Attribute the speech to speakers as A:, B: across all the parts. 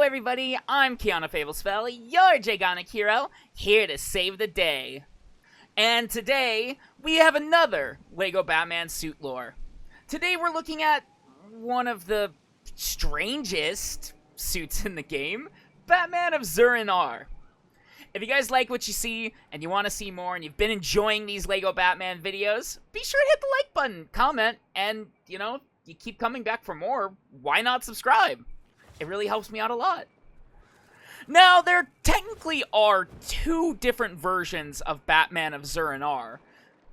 A: everybody, I'm Keanu Fablespell, your Jagonic hero, here to save the day. And today, we have another LEGO Batman suit lore. Today we're looking at one of the strangest suits in the game, Batman of Zur-En-Arrh. If you guys like what you see, and you want to see more, and you've been enjoying these LEGO Batman videos, be sure to hit the like button, comment, and, you keep coming back for more, why not subscribe? It really helps me out a lot. Now, there technically are two different versions of Batman of Zur-En-Arrh,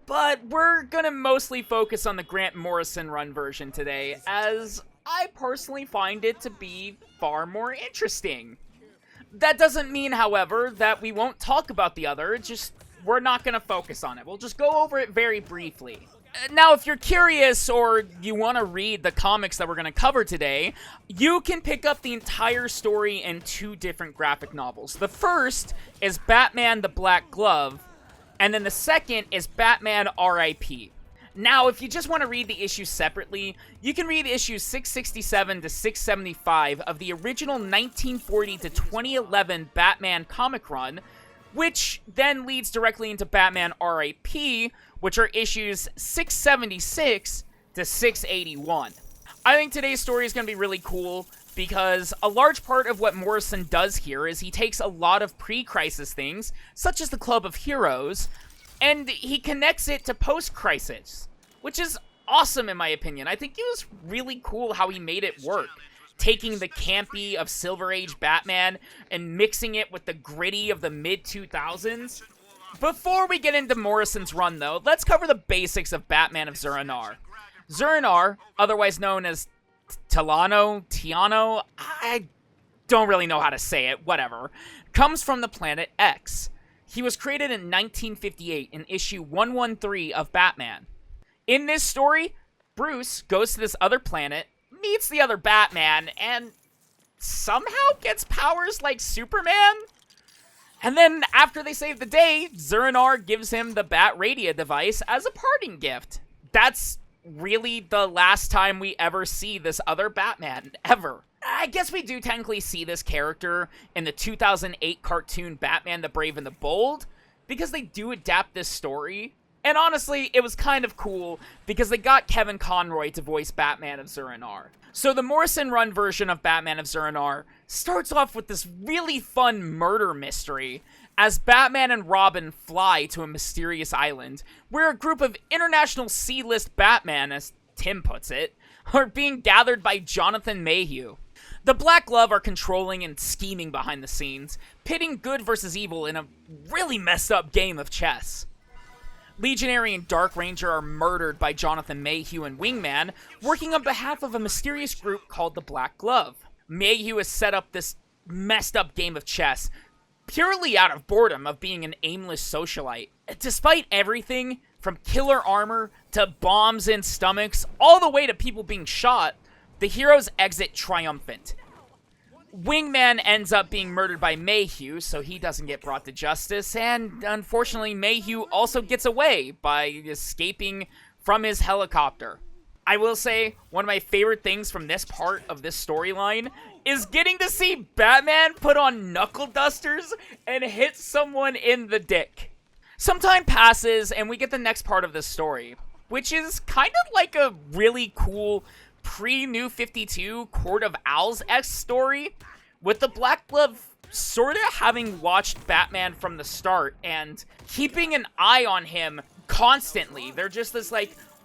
A: but we're gonna mostly focus on the Grant Morrison run version today, as I personally find it to be far more interesting. That doesn't mean, however, that we won't talk about the other, we're not gonna focus on it. We'll just go over it very briefly. Now, if you're curious or you want to read the comics that we're going to cover today, you can pick up the entire story in two different graphic novels. The first is Batman the Black Glove, and then the second is Batman R.I.P. Now, if you just want to read the issues separately, you can read issues 667 to 675 of the original 1940 to 2011 Batman comic run, which then leads directly into Batman R.I.P., which are issues 676 to 681. I think today's story is going to be really cool because a large part of what Morrison does here is he takes a lot of pre-crisis things, such as the Club of Heroes, and he connects it to post-crisis, which is awesome in my opinion. I think it was really cool how he made it work, taking the campy of Silver Age Batman and mixing it with the gritty of the mid-2000s. Before we get into Morrison's run, though, let's cover the basics of Batman of Zur-En-Arrh. Zur-En-Arrh, otherwise known as Tiano, I don't really know how to say it, whatever, comes from the planet X. He was created in 1958 in issue 113 of Batman. In this story, Bruce goes to this other planet, meets the other Batman, and somehow gets powers like Superman? And then, after they save the day, Zur-En-Arrh gives him the Bat Radio device as a parting gift. That's really the last time we ever see this other Batman, ever. I guess we do technically see this character in the 2008 cartoon Batman the Brave and the Bold, because they do adapt this story. And honestly, it was kind of cool, because they got Kevin Conroy to voice Batman of Zur-En-Arrh. So the Morrison run version of Batman of Zur-En-Arrh starts off with this really fun murder mystery as Batman and Robin fly to a mysterious island where a group of international C-list Batman, as Tim puts it, are being gathered by Jonathan Mayhew. The Black Glove are controlling and scheming behind the scenes, pitting good versus evil in a really messed up game of chess. Legionary and Dark Ranger are murdered by Jonathan Mayhew and Wingman, working on behalf of a mysterious group called the Black Glove. Mayhew has set up this messed up game of chess purely out of boredom of being an aimless socialite. Despite everything, from killer armor to bombs in stomachs, all the way to people being shot, the heroes exit triumphant. Wingman ends up being murdered by Mayhew, so he doesn't get brought to justice, and unfortunately Mayhew also gets away by escaping from his helicopter. I will say, one of my favorite things from this part of this storyline is getting to see Batman put on knuckle dusters and hit someone in the dick. Some time passes, and we get the next part of this story, which is kind of like a really cool pre-New 52 Court of Owls-esque story, with the Black Glove sort of having watched Batman from the start and keeping an eye on him constantly. They're just this,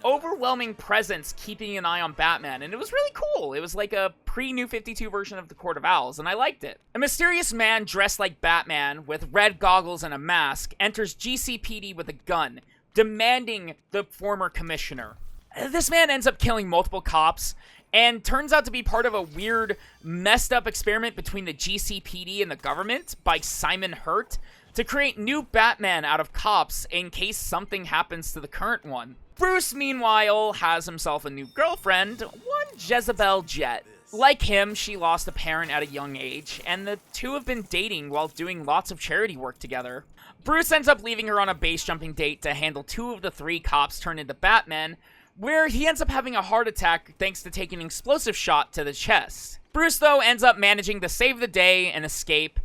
A: overwhelming presence keeping an eye on Batman, and it was really cool. It was like a pre-New 52 version of the Court of Owls, and I liked it. A mysterious man dressed like Batman, with red goggles and a mask, enters GCPD with a gun, demanding the former commissioner. This man ends up killing multiple cops, and turns out to be part of a weird, messed up experiment between the GCPD and the government by Simon Hurt to create new Batman out of cops in case something happens to the current one. Bruce, meanwhile, has himself a new girlfriend, one Jezebel Jet. Like him, she lost a parent at a young age, and the two have been dating while doing lots of charity work together. Bruce ends up leaving her on a base-jumping date to handle two of the three cops turned into Batman, where he ends up having a heart attack thanks to taking an explosive shot to the chest. Bruce, though, ends up managing to save the day and escape,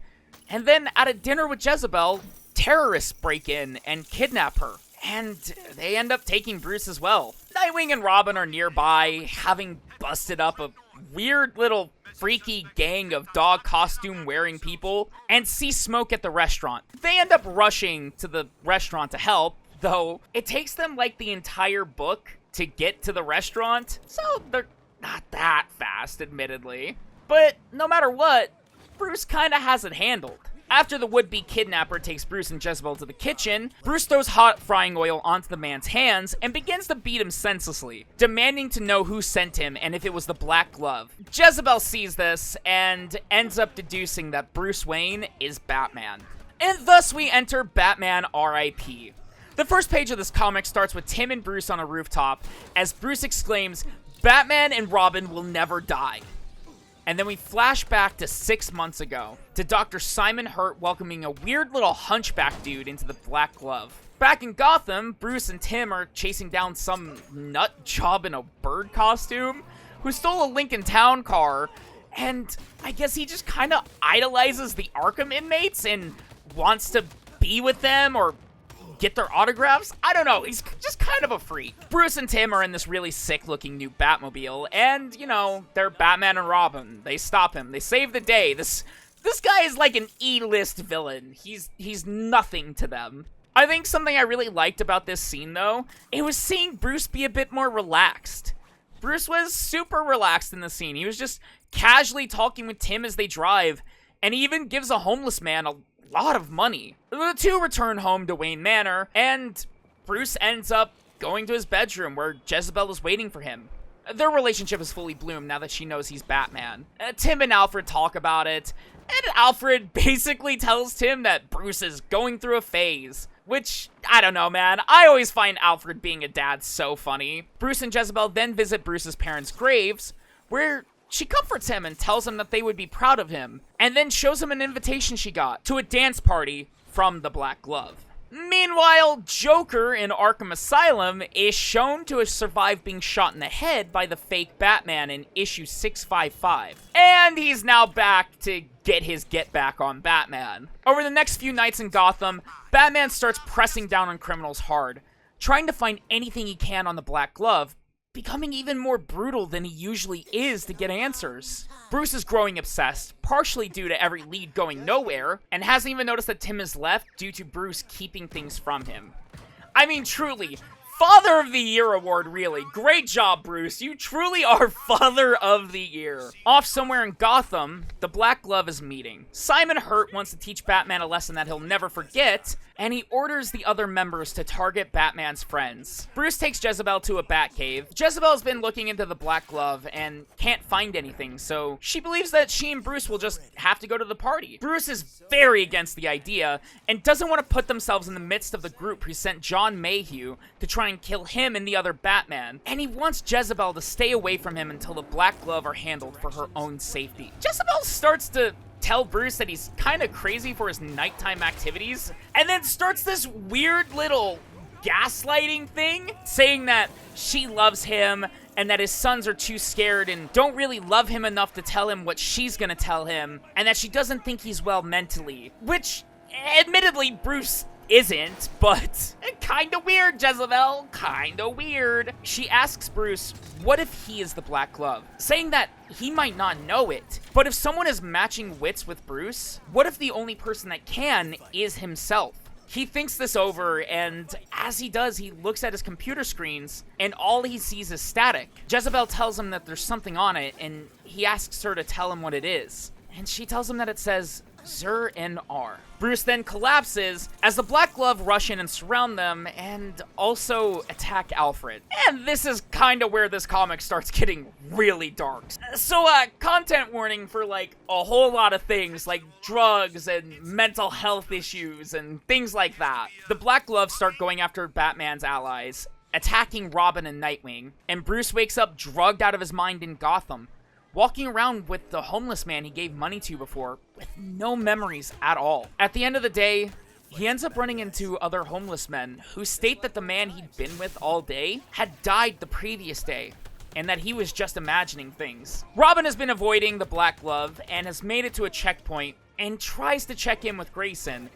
A: and then at a dinner with Jezebel, terrorists break in and kidnap her, and they end up taking Bruce as well. Nightwing and Robin are nearby, having busted up a weird little freaky gang of dog costume wearing people, and see smoke at the restaurant. They end up rushing to the restaurant to help, though it takes them like the entire book to get to the restaurant, so they're not that fast, admittedly. But no matter what, Bruce kinda has it handled. After the would-be kidnapper takes Bruce and Jezebel to the kitchen, Bruce throws hot frying oil onto the man's hands and begins to beat him senselessly, demanding to know who sent him and if it was the Black Glove. Jezebel sees this and ends up deducing that Bruce Wayne is Batman. And thus we enter Batman R.I.P. The first page of this comic starts with Tim and Bruce on a rooftop as Bruce exclaims, "Batman and Robin will never die." And then we flash back to 6 months ago, to Dr. Simon Hurt welcoming a weird little hunchback dude into the Black Glove. Back in Gotham, Bruce and Tim are chasing down some nut job in a bird costume who stole a Lincoln Town car, and I guess he just kind of idolizes the Arkham inmates and wants to be with them or get their autographs? I don't know, he's just kind of a freak. Bruce and Tim are in this really sick-looking new Batmobile, and, you know, they're Batman and Robin. They stop him. They save the day. This guy is like an E-list villain. He's nothing to them. I think something I really liked about this scene, though, it was seeing Bruce be a bit more relaxed. Bruce was super relaxed in the scene. He was just casually talking with Tim as they drive, and he even gives a homeless man a lot of money. The two return home to Wayne Manor, and Bruce ends up going to his bedroom where Jezebel is waiting for him. Their relationship is fully bloomed now that she knows he's Batman. Tim and Alfred talk about it, and Alfred basically tells Tim that Bruce is going through a phase. Which, I don't know, man. I always find Alfred being a dad so funny. Bruce and Jezebel then visit Bruce's parents' graves, where she comforts him and tells him that they would be proud of him, and then shows him an invitation she got to a dance party from the Black Glove. Meanwhile, Joker in Arkham Asylum is shown to have survived being shot in the head by the fake Batman in issue 655. And he's now back to get his get back on Batman. Over the next few nights in Gotham, Batman starts pressing down on criminals hard, trying to find anything he can on the Black Glove, becoming even more brutal than he usually is to get answers. Bruce is growing obsessed, partially due to every lead going nowhere, and hasn't even noticed that Tim is left due to Bruce keeping things from him. I mean, truly, Father of the Year award, really. Great job, Bruce. You truly are Father of the Year. Off somewhere in Gotham, the Black Glove is meeting. Simon Hurt wants to teach Batman a lesson that he'll never forget, and he orders the other members to target Batman's friends. Bruce takes Jezebel to a Batcave. Jezebel's been looking into the Black Glove and can't find anything, so she believes that she and Bruce will just have to go to the party. Bruce is very against the idea and doesn't want to put themselves in the midst of the group who sent John Mayhew to try and kill him and the other Batman, and he wants Jezebel to stay away from him until the Black Glove are handled for her own safety. Jezebel starts to tell Bruce that he's kind of crazy for his nighttime activities, and then starts this weird little gaslighting thing, saying that she loves him and that his sons are too scared and don't really love him enough to tell him what she's gonna tell him, and that she doesn't think he's well mentally, which, admittedly, Bruce isn't, but kinda weird, Jezebel, kinda weird. She asks Bruce, what if he is the Black Glove? Saying that he might not know it, but if someone is matching wits with Bruce, what if the only person that can is himself? He thinks this over, and as he does, he looks at his computer screens, and all he sees is static. Jezebel tells him that there's something on it, and he asks her to tell him what it is. And she tells him that it says Zur-En-Arrh. Bruce then collapses as the Black Glove rush in and surround them and also attack Alfred. And this is kind of where this comic starts getting really dark. So, content warning for like a whole lot of things like drugs and mental health issues and things like that. The Black Gloves start going after Batman's allies, attacking Robin and Nightwing, and Bruce wakes up drugged out of his mind in Gotham, walking around with the homeless man he gave money to before, with no memories at all. At the end of the day, he ends up running into other homeless men who state that the man he'd been with all day had died the previous day. and that he was just imagining things. Robin has been avoiding the Black Glove and has made it to a checkpoint and tries to check in with Grayson,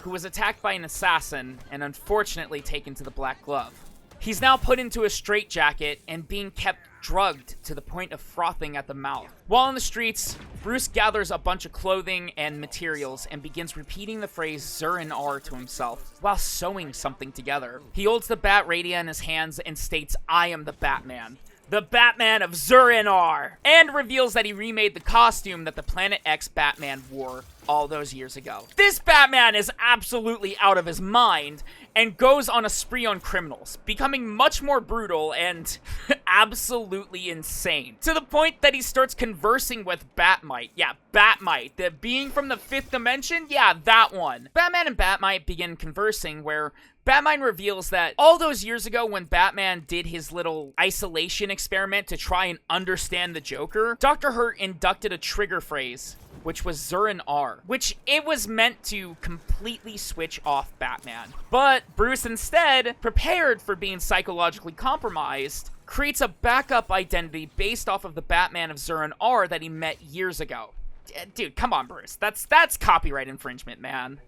A: who was attacked by an assassin and unfortunately taken to the Black Glove. He's now put into a straitjacket and being kept drugged to the point of frothing at the mouth. While in the streets, Bruce gathers a bunch of clothing and materials and begins repeating the phrase Zur-En-Arrh to himself while sewing something together. He holds the bat radio in his hands and states, "I am the Batman. The Batman of Zur-En-Arrh," and reveals that he remade the costume that the Planet X Batman wore all those years ago. This Batman is absolutely out of his mind and goes on a spree on criminals, becoming much more brutal and absolutely insane, to the point that he starts conversing with Batmite. Yeah, Batmite, the being from the 5th dimension? Yeah, that one. Batman and Batmite begin conversing, where Batman reveals that all those years ago when Batman did his little isolation experiment to try and understand the Joker, Dr. Hurt inducted a trigger phrase, which was Zur-En-Arrh, which it was meant to completely switch off Batman. But Bruce instead, prepared for being psychologically compromised, creates a backup identity based off of the Batman of Zur-En-Arrh that he met years ago. Dude, come on, Bruce. That's copyright infringement, man.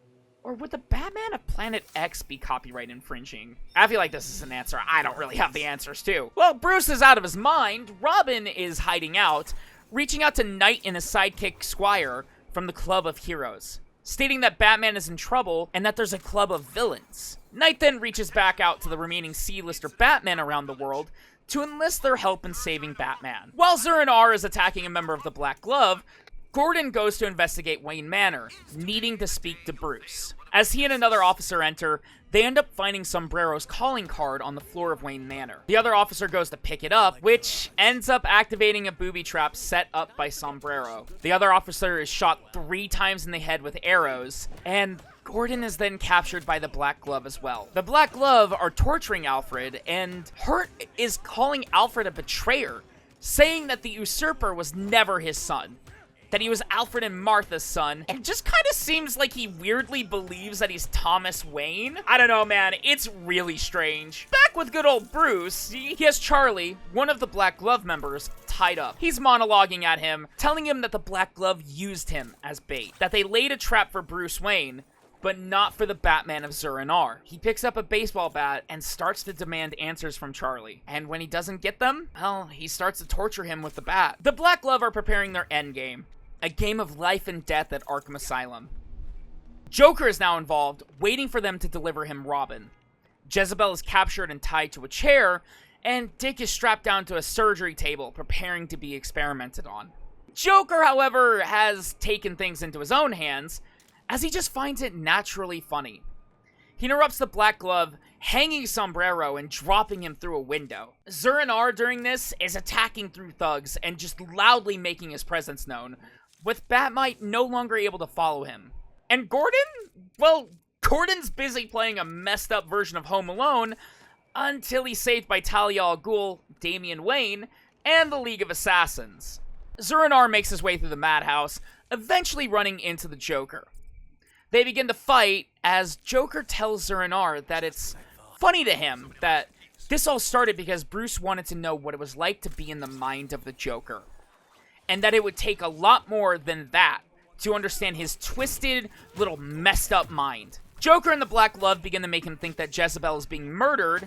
A: Or would the Batman of Planet X be copyright infringing? I feel like this is an answer I don't really have the answers to. Well, Bruce is out of his mind. Robin is hiding out, reaching out to Knight and his sidekick Squire from the Club of Heroes, stating that Batman is in trouble and that there's a club of villains. Knight then reaches back out to the remaining C-lister Batman around the world to enlist their help in saving Batman. While Zur-En-Arrh is attacking a member of the Black Glove, Gordon goes to investigate Wayne Manor, needing to speak to Bruce. As he and another officer enter, they end up finding Sombrero's calling card on the floor of Wayne Manor. The other officer goes to pick it up, which ends up activating a booby trap set up by Sombrero. The other officer is shot 3 times in the head with arrows, and Gordon is then captured by the Black Glove as well. The Black Glove are torturing Alfred, and Hurt is calling Alfred a betrayer, saying that the usurper was never his son, that he was Alfred and Martha's son, and just kind of seems like he weirdly believes that he's Thomas Wayne. I don't know, man. It's really strange. Back with good old Bruce, he has Charlie, one of the Black Glove members, tied up. He's monologuing at him, telling him that the Black Glove used him as bait, that they laid a trap for Bruce Wayne, but not for the Batman of Zur-En-Arrh. He picks up a baseball bat and starts to demand answers from Charlie. And when he doesn't get them, well, he starts to torture him with the bat. The Black Glove are preparing their endgame, a game of life and death at Arkham Asylum. Joker is now involved, waiting for them to deliver him Robin. Jezebel is captured and tied to a chair, and Dick is strapped down to a surgery table, preparing to be experimented on. Joker, however, has taken things into his own hands, as he just finds it naturally funny. He interrupts the Black Glove, hanging Sombrero and dropping him through a window. Zur-En-Arrh during this is attacking through thugs and just loudly making his presence known, with Batmite no longer able to follow him. And Gordon? Well, Gordon's busy playing a messed up version of Home Alone until he's saved by Talia al Ghul, Damian Wayne, and the League of Assassins. Zur-En-Arrh makes his way through the madhouse, eventually running into the Joker. They begin to fight as Joker tells Zur-En-Arrh that it's funny to him that this all started because Bruce wanted to know what it was like to be in the mind of the Joker, and that it would take a lot more than that to understand his twisted, little messed up mind. Joker and the Black Glove begin to make him think that Jezebel is being murdered,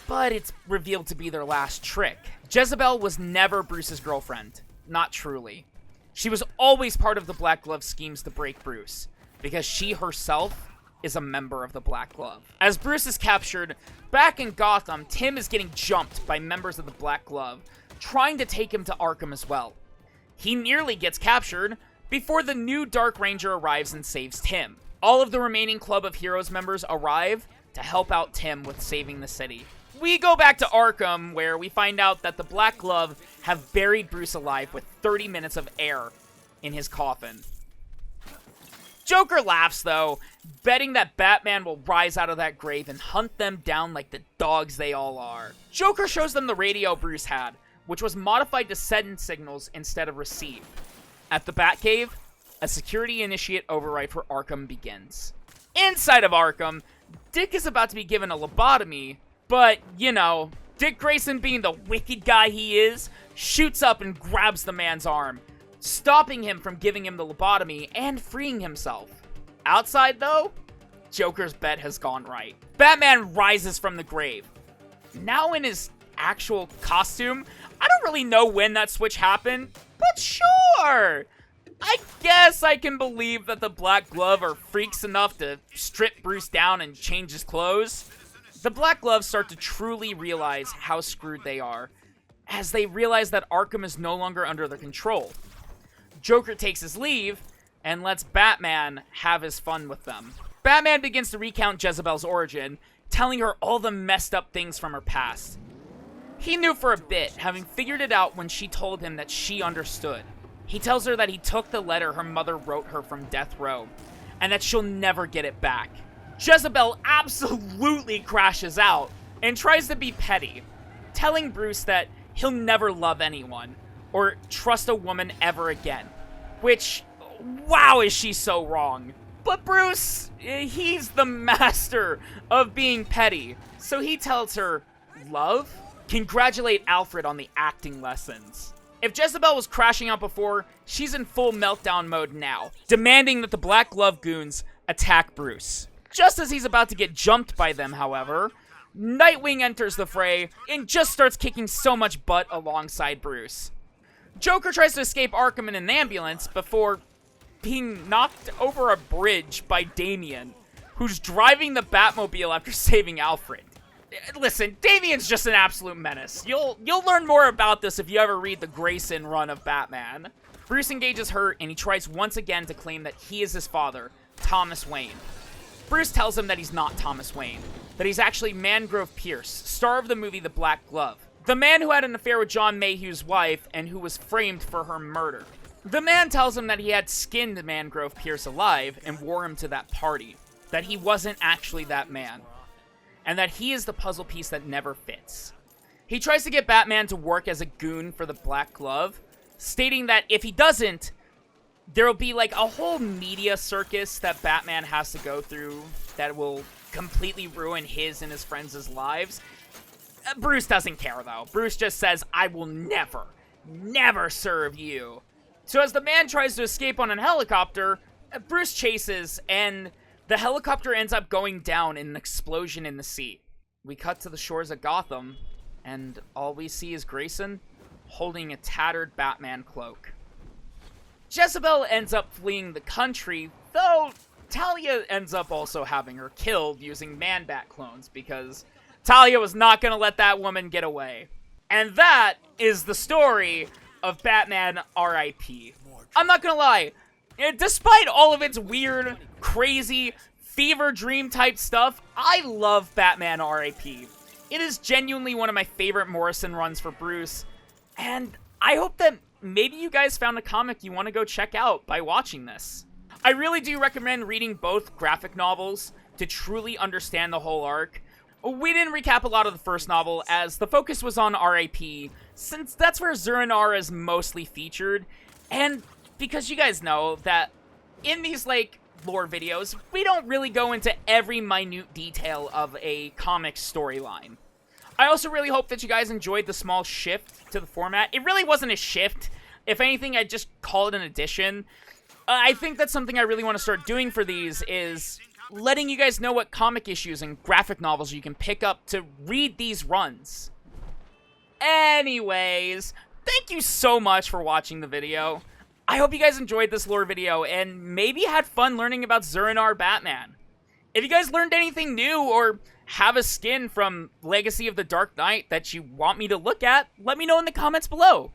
A: but it's revealed to be their last trick. Jezebel was never Bruce's girlfriend. Not truly. She was always part of the Black Glove schemes to break Bruce, because she herself is a member of the Black Glove. As Bruce is captured, back in Gotham, Tim is getting jumped by members of the Black Glove, trying to take him to Arkham as well. He nearly gets captured before the new Dark Ranger arrives and saves Tim. All of the remaining Club of Heroes members arrive to help out Tim with saving the city. We go back to Arkham, where we find out that the Black Glove have buried Bruce alive with 30 minutes of air in his coffin. Joker laughs, though, betting that Batman will rise out of that grave and hunt them down like the dogs they all are. Joker shows them the radio Bruce had, which was modified to send signals instead of receive. At the Batcave, a security initiate override for Arkham begins. Inside of Arkham, Dick is about to be given a lobotomy, but, you know, Dick Grayson, being the wicked guy he is, shoots up and grabs the man's arm, stopping him from giving him the lobotomy and freeing himself. Outside, though, Joker's bet has gone right. Batman rises from the grave. Now in his actual costume. I don't really know when that switch happened, but sure! I guess I can believe that the Black Glove are freaks enough to strip Bruce down and change his clothes. The Black Gloves start to truly realize how screwed they are, as they realize that Arkham is no longer under their control. Joker takes his leave, and lets Batman have his fun with them. Batman begins to recount Jezebel's origin, telling her all the messed up things from her past. He knew for a bit, having figured it out when she told him that she understood. He tells her that he took the letter her mother wrote her from death row, and that she'll never get it back. Jezebel absolutely crashes out, and tries to be petty, telling Bruce that he'll never love anyone, or trust a woman ever again. Which, wow, is she so wrong. But Bruce, he's the master of being petty, so he tells her, love? Congratulate Alfred on the acting lessons. If Jezebel was crashing out before, she's in full meltdown mode now, demanding that the Black Glove goons attack Bruce. Just as he's about to get jumped by them, however, Nightwing enters the fray and just starts kicking so much butt alongside Bruce. Joker tries to escape Arkham in an ambulance before being knocked over a bridge by Damian, who's driving the Batmobile after saving Alfred. Listen, Damian's just an absolute menace. You'll learn more about this if you ever read the Grayson run of Batman. Bruce engages her, and he tries once again to claim that he is his father, Thomas Wayne. Bruce tells him that he's not Thomas Wayne, that he's actually Mangrove Pierce, star of the movie The Black Glove, the man who had an affair with John Mayhew's wife and who was framed for her murder. The man tells him that he had skinned Mangrove Pierce alive and wore him to that party, that he wasn't actually that man, and that he is the puzzle piece that never fits. He tries to get Batman to work as a goon for the Black Glove, stating that if he doesn't, there will be like a whole media circus that Batman has to go through that will completely ruin his and his friends' lives. Bruce doesn't care, though. Bruce just says, I will never, never serve you. So as the man tries to escape on a helicopter, Bruce chases, and the helicopter ends up going down in an explosion in the sea. We cut to the shores of Gotham, and all we see is Grayson holding a tattered Batman cloak. Jezebel ends up fleeing the country, though Talia ends up also having her killed using Man-Bat clones, because Talia was not going to let that woman get away. And that is the story of Batman R.I.P. I'm not going to lie, despite all of its weird, crazy, fever dream type stuff, I love Batman R.I.P. It is genuinely one of my favorite Morrison runs for Bruce, and I hope that maybe you guys found a comic you want to go check out by watching this. I really do recommend reading both graphic novels to truly understand the whole arc. We didn't recap a lot of the first novel, as the focus was on R.I.P., since that's where Zur-En-Arrh is mostly featured, and because you guys know that in these, lore videos, we don't really go into every minute detail of a comic storyline. I also really hope that you guys enjoyed the small shift to the format. It really wasn't a shift. If anything, I'd just call it an addition. I think that's something I really want to start doing for these, is letting you guys know what comic issues and graphic novels you can pick up to read these runs. Anyways, thank you so much for watching the video. I hope you guys enjoyed this lore video and maybe had fun learning about Zur-En-Arrh Batman. If you guys learned anything new or have a skin from Legacy of the Dark Knight that you want me to look at, let me know in the comments below.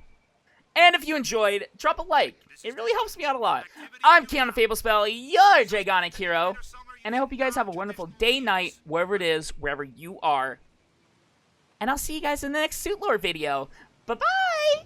A: And if you enjoyed, drop a like. It really helps me out a lot. I'm Keanu Fablespell, your Dragonic hero, and I hope you guys have a wonderful day, night, wherever it is, wherever you are. And I'll see you guys in the next Suit Lore video. Bye-bye!